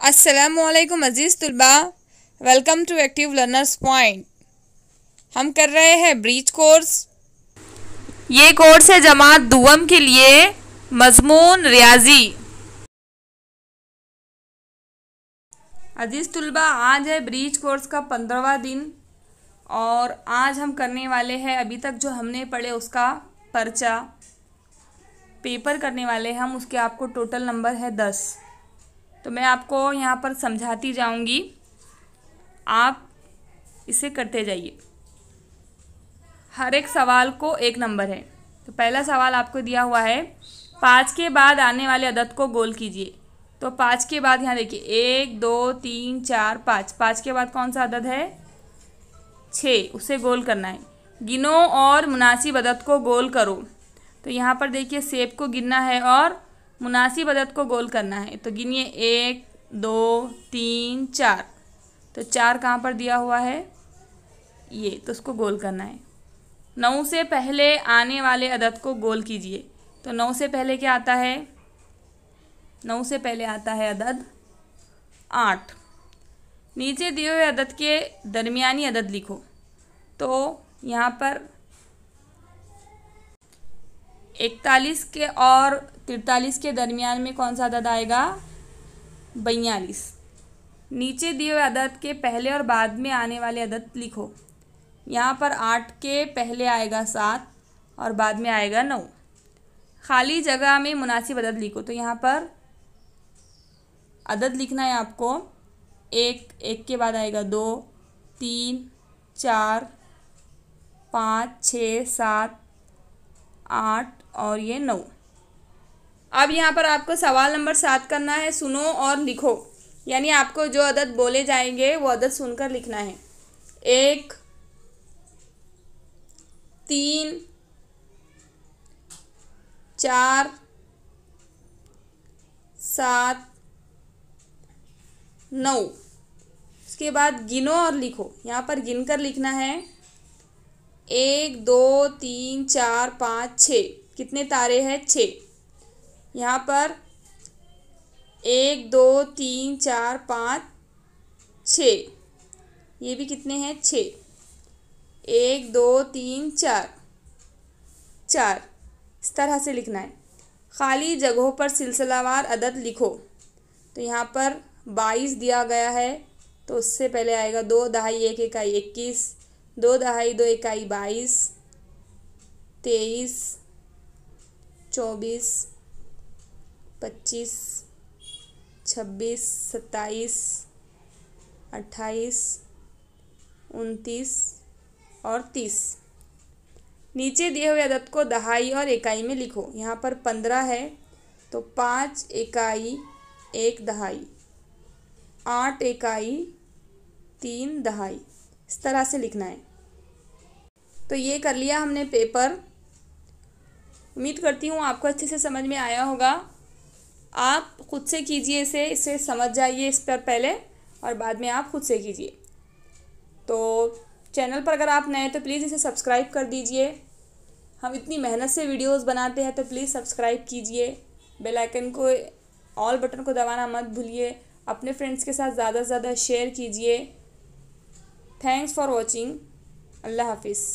अस्सलामुअलैकुम अज़ीज़ तुलबा, welcome to Active Learners Point. हम कर रहे हैं ब्रीच कोर्स। ये कोर्स है जमात दुवम के लिए मज़मून रियाजी। अज़ीज़ तुलबा, आज है ब्रीच कोर्स का 15वां दिन और आज हम करने वाले हैं अभी तक जो हमने पढ़े उसका पर्चा पेपर करने वाले हैं हम। उसके आपको टोटल नंबर है 10। तो मैं आपको यहाँ पर समझाती जाऊँगी, आप इसे करते जाइए। हर एक सवाल को एक नंबर है। तो पहला सवाल आपको दिया हुआ है 5 के बाद आने वाले अदद को गोल कीजिए। तो 5 के बाद यहाँ देखिए 1 2 3 4 5। 5 के बाद कौन सा अदद है? 6, उसे गोल करना है। गिनो और मुनासिब अदद को गोल करो। तो यहाँ पर देखिए सेब को गिनना है और मुनासिब अदद को गोल करना है। तो गिनिए 1 2 3 4। तो 4 कहाँ पर दिया हुआ है? ये, तो उसको गोल करना है। 9 से पहले आने वाले अदद को गोल कीजिए। तो 9 से पहले क्या आता है? 9 से पहले आता है अदद 8। नीचे दिए हुए अदद के दरमियानी अदद लिखो। तो यहाँ पर 41 के और 43 के दरमियान में कौन सा अदद आएगा? 42। नीचे दिए हुए अदद के पहले और बाद में आने वाले अदद लिखो। यहाँ पर 8 के पहले आएगा 7 और बाद में आएगा 9। खाली जगह में मुनासिब अदद लिखो। तो यहाँ पर अदद लिखना है आपको। 1 के बाद आएगा 2 3 4 5 6 7 8 और ये 9। अब यहाँ पर आपको सवाल नंबर 7 करना है। सुनो और लिखो, यानी आपको जो अदद बोले जाएंगे वो अदद सुनकर लिखना है। 1 3 4 7 9। उसके बाद गिनो और लिखो। यहाँ पर गिनकर लिखना है 1 2 3 4 5 6। कितने तारे हैं? 6। यहाँ पर 1 2 3 4 5 6। ये भी कितने हैं? 6। 1 2 3 4 4। इस तरह से लिखना है। खाली जगहों पर सिलसिलावार अदद लिखो। तो यहाँ पर 22 दिया गया है, तो उससे पहले आएगा 2 दहाई 1 इकाई 21, 2 दहाई 2 इकाई 22, 23 24 25 26 27 28 29 और 30। नीचे दिए हुए अदद को दहाई और इकाई में लिखो। यहाँ पर 15 है, तो 5 इकाई 1 दहाई, 8 इकाई 3 दहाई। इस तरह से लिखना है। तो ये कर लिया हमने पेपर। उम्मीद करती हूँ आपको अच्छे से समझ में आया होगा। आप खुद से कीजिए इसे समझ जाइए इस पर पहले, और बाद में आप खुद से कीजिए। तो चैनल पर अगर आप नए हैं तो प्लीज़ इसे सब्सक्राइब कर दीजिए। हम इतनी मेहनत से वीडियोस बनाते हैं, तो प्लीज़ सब्सक्राइब कीजिए। बेल आइकन को, ऑल बटन को दबाना मत भूलिए। अपने फ्रेंड्स के साथ ज़्यादा से ज़्यादा शेयर कीजिए। Thanks for watching. अल्लाह हाफिज़।